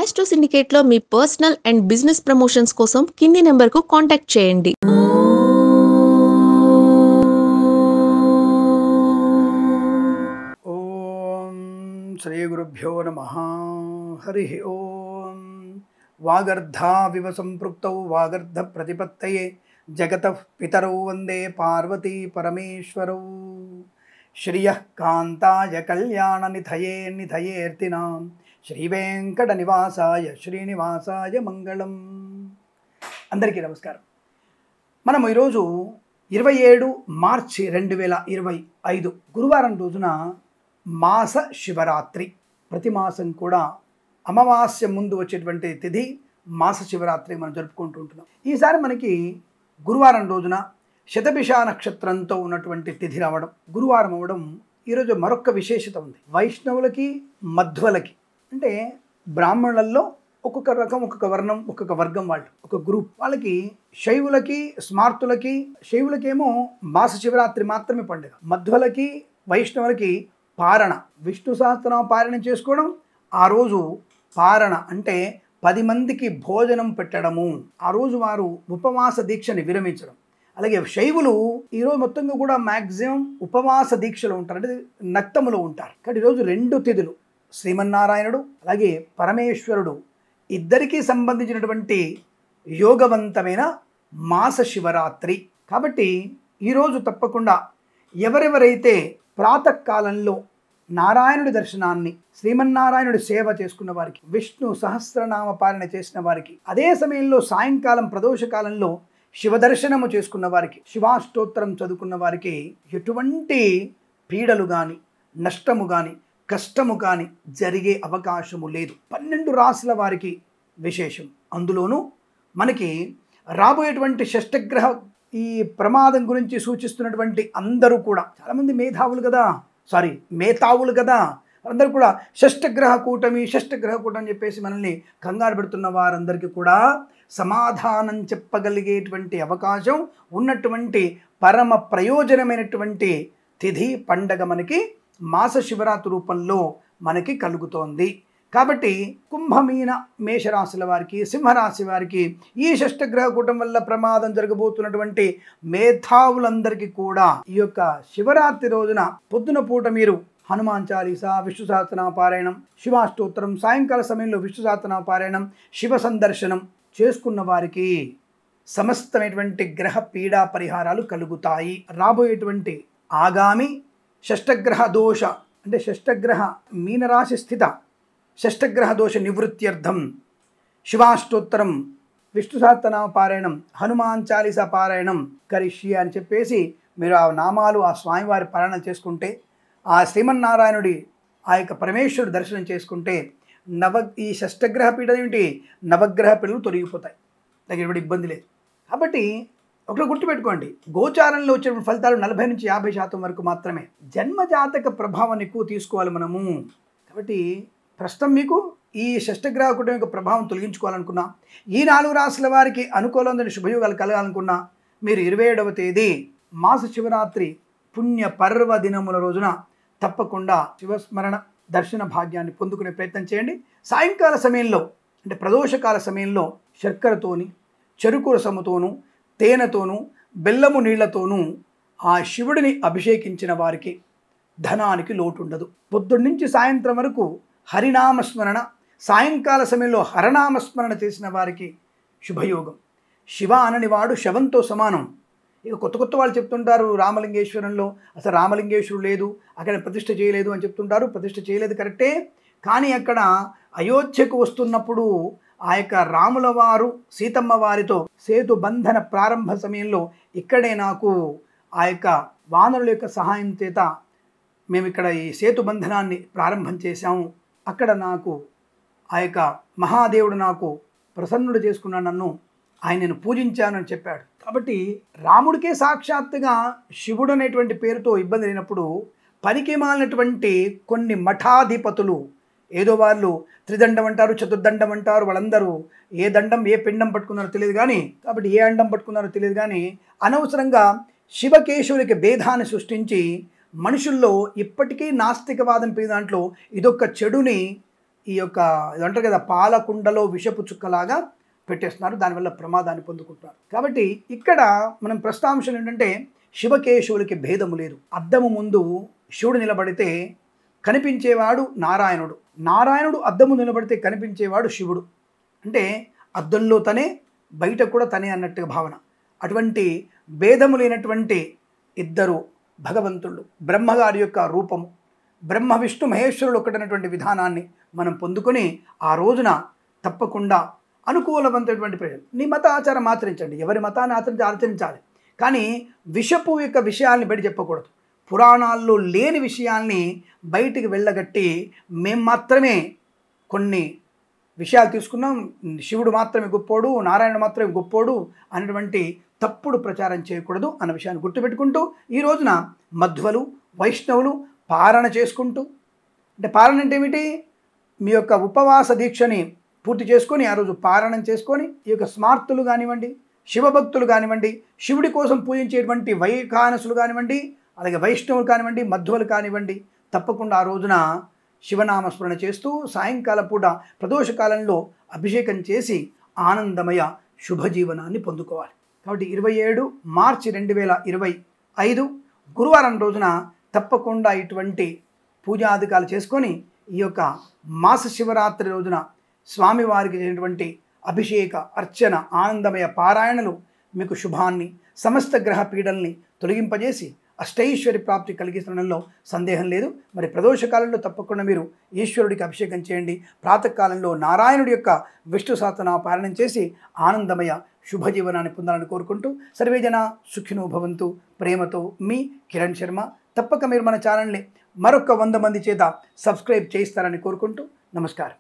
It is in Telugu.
మాస్టో సిండికేట్లో మీ పర్సనల్ అండ్ బిజినెస్ ప్రమోషన్స్ కోసం కింది నెంబర్కు కాంటాక్ట్ చేయండి. ఓం శ్రీ గురుభ్యో నమః. హరి ఓం. వాగర్ధావివ సంపృక్తౌ వాగర్ధ ప్రతిపత్తయే జగతః పితరౌ వందే పార్వతీ పరమేశ్వరౌ. శ్రియః కాంతాయ కళ్యాణ నిధయే నిధయేర్తినాం శ్రీవేంకట నివాసాయ శ్రీనివాసాయ మంగళం. అందరికీ నమస్కారం. మనం ఈరోజు 27 మార్చి 2025 గురువారం రోజున మాస శివరాత్రి. ప్రతి మాసం కూడా అమావాస్య ముందు వచ్చేటువంటి తిథి మాస శివరాత్రి మనం జరుపుకుంటూ ఉంటున్నాం. ఈసారి మనకి గురువారం రోజున శతభిష నక్షత్రంతో ఉన్నటువంటి తిథి రావడం, గురువారం అవ్వడం ఈరోజు మరొక విశేషత ఉంది. వైష్ణవులకి మధ్వలకి అంటే బ్రాహ్మణులలో ఒక్కొక్క రకం, ఒక్కొక్క వర్ణం, ఒక్కొక్క వర్గం వాళ్ళు, ఒక గ్రూప్ వాళ్ళకి, శైవులకి స్మార్తులకి, శైవులకేమో మాస శివరాత్రి మాత్రమే పండుగ, మధ్వలకి వైష్ణవులకి పారణ, విష్ణు సహస్రనామ పారాయణం చేసుకోవడం, ఆ రోజు పారణ అంటే 10 మందికి భోజనం పెట్టడము, ఆ రోజు వారు ఉపవాస దీక్షని విరమించడం. అలాగే శైవులు ఈరోజు మొత్తంగా కూడా మ్యాక్సిమం ఉపవాస దీక్షలో ఉంటారు, అంటే నక్తములో ఉంటారు. కానీ ఈరోజు 2 తిథులు, శ్రీమన్నారాయణుడు అలాగే పరమేశ్వరుడు ఇద్దరికీ సంబంధించినటువంటి యోగవంతమైన మాస శివరాత్రి. కాబట్టి ఈరోజు తప్పకుండా ఎవరెవరైతే ప్రాతకాలంలో నారాయణుడి దర్శనాన్ని, శ్రీమన్నారాయణుడి సేవ చేసుకున్న వారికి, విష్ణు సహస్రనామ పాలన చేసిన వారికి, అదే సమయంలో సాయంకాలం ప్రదోషకాలంలో శివదర్శనము చేసుకున్న వారికి, శివాష్టోత్తరం చదువుకున్న వారికి ఎటువంటి పీడలు కానీ, నష్టము కానీ, కష్టము కానీ జరిగే అవకాశము లేదు. 12 రాశుల వారికి విశేషం. అందులోనూ మనకి రాబోయేటువంటి షష్టగ్రహ ఈ ప్రమాదం గురించి సూచిస్తున్నటువంటి అందరూ కూడా చాలామంది మేధావులు కదా అందరూ కూడా షష్టగ్రహ కూటమి అని చెప్పేసి మనల్ని కంగారు పెడుతున్న వారందరికీ కూడా సమాధానం చెప్పగలిగేటువంటి అవకాశం ఉన్నటువంటి పరమ ప్రయోజనమైనటువంటి తిథి పండగ మనకి మాస శివరాత్రి రూపంలో మనకి కలుగుతోంది. కాబట్టి కుంభమీన మేషరాశుల వారికి, సింహరాశి వారికి ఈ షష్టగ్రహ కూటం వల్ల ప్రమాదం జరగబోతున్నటువంటి మేధావులందరికీ కూడా ఈ యొక్క శివరాత్రి రోజున పొద్దున పూట మీరు హనుమాన్ చాలీసా, విష్ణు సహస్రనామ పారాయణం, శివాష్టోత్తరం, సాయంకాల సమయంలో విష్ణు సహస్రనామ పారాయణం, శివ సందర్శనం చేసుకున్న వారికి సమస్తమైనటువంటి గ్రహ పీడా పరిహారాలు కలుగుతాయి. రాబోయేటువంటి ఆగామి షష్టగ్రహ దోష అంటే షష్టగ్రహ మీనరాశి స్థిత షష్టగ్రహ దోష నివృత్త్యర్థం శివాష్టోత్తరం, విష్ణు సహస్రనామ పారాయణం, హనుమాన్ చాలీసా పారాయణం కరిష్య అని చెప్పేసి మీరు ఆ నామాలు, ఆ స్వామివారి పారాయణం చేసుకుంటే, ఆ శ్రీమన్నారాయణుడి ఆ యొక్క పరమేశ్వరుడు దర్శనం చేసుకుంటే ఈ షష్టగ్రహ పీడలు ఏమిటి, నవగ్రహ పీడలు తొలగిపోతాయి, దగ్గర ఇబ్బంది లేదు. కాబట్టి ఒకటి గుర్తుపెట్టుకోండి, గోచారంలో వచ్చే ఫలితాలు 40 నుంచి 50% వరకు మాత్రమే. జన్మజాతక ప్రభావాన్ని ఎక్కువ తీసుకోవాలి మనము. కాబట్టి ప్రస్తుతం మీకు ఈ షష్టగ్రహ కూటమి యొక్క ప్రభావం తొలగించుకోవాలనుకున్నా, ఈ 4 రాశుల వారికి అనుకూలమైన శుభయోగాలు కలగాలనుకున్నా, మీరు 27వ తేదీ మాస శివరాత్రి పుణ్య పర్వదినముల రోజున తప్పకుండా శివస్మరణ దర్శన భాగ్యాన్ని పొందుకునే ప్రయత్నం చేయండి. సాయంకాల సమయంలో అంటే ప్రదోషకాల సమయంలో శర్కరతోని, చెరుకు రసముతోనూ, తేనెతోనూ, బెల్లము నీళ్లతోనూ ఆ శివుడిని అభిషేకించిన వారికి ధనానికి లోటు ఉండదు. పొద్దున్నుంచి సాయంత్రం వరకు హరినామస్మరణ, సాయంకాల సమయంలో హరనామస్మరణ చేసిన వారికి శుభయోగం. శివ అననివాడు శవంతో సమానం. ఇక కొత్త వాళ్ళు చెప్తుంటారు రామలింగేశ్వరంలో అసలు రామలింగేశ్వరుడు లేదు, అక్కడ ప్రతిష్ఠ చేయలేదు అని చెప్తుంటారు. ప్రతిష్ఠ చేయలేదు కరెక్టే, కానీ అక్కడ అయోధ్యకు వస్తున్నప్పుడు ఆ యొక్క రాముల వారు సీతమ్మ వారితో సేతు బంధన ప్రారంభ సమయంలో ఇక్కడే నాకు ఆ యొక్క వానరుల యొక్క సహాయం చేత మేము ఇక్కడ ఈ సేతు బంధనాన్ని ప్రారంభం చేశాము, అక్కడ నాకు ఆ యొక్క మహాదేవుడు నాకు ప్రసన్నుడు చేసుకున్నాను, నన్ను ఆయనను పూజించానని చెప్పాడు. కాబట్టి రాముడికే సాక్షాత్తుగా శివుడు అనేటువంటి పేరుతో ఇబ్బంది లేనప్పుడు పనికి మాలినటువంటి కొన్ని మఠాధిపతులు, ఏదో వాళ్ళు త్రిదండం అంటారు, చతుర్దండం అంటారు, వాళ్ళందరూ ఏ దండం ఏ పిండం పట్టుకున్నారో తెలియదు కానీ, కాబట్టి ఏ అండం పట్టుకున్నారో తెలియదు కానీ అనవసరంగా శివకేశవులకి భేదాన్ని సృష్టించి మనుషుల్లో ఇప్పటికీ నాస్తికవాదం పే దాంట్లో ఇదొక చెడుని ఈ యొక్క ఇదంటారు కదా పాలకుండలో విషపు చుక్కలాగా పెట్టేస్తున్నారు, దానివల్ల ప్రమాదాన్ని పొందుకుంటున్నారు. కాబట్టి ఇక్కడ మనం ప్రస్తాంశం ఏంటంటే శివకేశవులకి భేదము లేదు. అద్దము ముందు శివుడు నిలబడితే కనిపించేవాడు నారాయణుడు, నారాయణుడు అద్దము నిలబడితే కనిపించేవాడు శివుడు. అంటే అద్దంలో తనే, బయట కూడా తనే అన్నట్టుగా భావన. అటువంటి భేదము లేనటువంటి ఇద్దరు భగవంతుళ్ళు, బ్రహ్మగారి యొక్క రూపము, బ్రహ్మ విష్ణు మహేశ్వరుడు ఒకటైనటువంటి విధానాన్ని మనం పొందుకొని ఆ రోజున తప్పకుండా అనుకూలవంతమైనటువంటి ప్రజలు నీ మత ఆచారం ఆచరించండి, ఎవరి మతాన్ని ఆచరించాలి. కానీ విషపు యొక్క విషయాల్ని బయట చెప్పకూడదు. పురాణాల్లో లేని విషయాల్ని బయటికి వెళ్ళగట్టి మేము మాత్రమే కొన్ని విషయాలు తీసుకున్నాం, శివుడు మాత్రమే గొప్పోడు, నారాయణ మాత్రమే గొప్పోడు అనేటువంటి తప్పుడు ప్రచారం చేయకూడదు అన్న విషయాన్ని గుర్తుపెట్టుకుంటూ ఈ రోజున మధ్వలు వైష్ణవులు పారణ చేసుకుంటూ, అంటే పారణ అంటే ఏమిటి, మీ యొక్క ఉపవాస దీక్షని పూర్తి చేసుకొని ఆ రోజు పారణం చేసుకొని ఈ యొక్క స్మార్తులు కానివ్వండి, శివభక్తులు కానివ్వండి, శివుడి కోసం పూజించేటువంటి వైఖానసులు కానివ్వండి, అలాగే వైష్ణవులు కానివ్వండి, మధ్వలు కానివ్వండి, తప్పకుండా ఆ రోజున శివనామస్మరణ చేస్తూ సాయంకాల పూట ప్రదోషకాలంలో అభిషేకం చేసి ఆనందమయ శుభజీవనాన్ని పొందుకోవాలి. కాబట్టి 27 మార్చి 2025 గురువారం రోజున తప్పకుండా ఇటువంటి పూజాధికాలు చేసుకొని ఈ యొక్క మాస శివరాత్రి రోజున స్వామివారికి చేసినటువంటి అభిషేక అర్చన ఆనందమయ పారాయణలు మీకు శుభాన్ని, సమస్త గ్రహ పీడల్ని తొలగింపజేసి అష్టైశ్వర్య ప్రాప్తి కలిగిస్తుండడంలో సందేహం లేదు. మరి ప్రదోషకాలంలో తప్పకుండా మీరు ఈశ్వరుడికి అభిషేకం చేయండి. ప్రాతకాలంలో నారాయణుడి యొక్క విష్ణు సహస్రనామ పారాయణం చేసి ఆనందమయ శుభజీవనాన్ని పొందాలని కోరుకుంటూ సర్వేజన సుఖినో భవంతు. ప్రేమతో మీ కిరణ్ శర్మ. తప్పక మీరు మన ఛానల్ని మరొక 100 మంది చేత సబ్స్క్రైబ్ చేయిస్తారని కోరుకుంటూ నమస్కారం.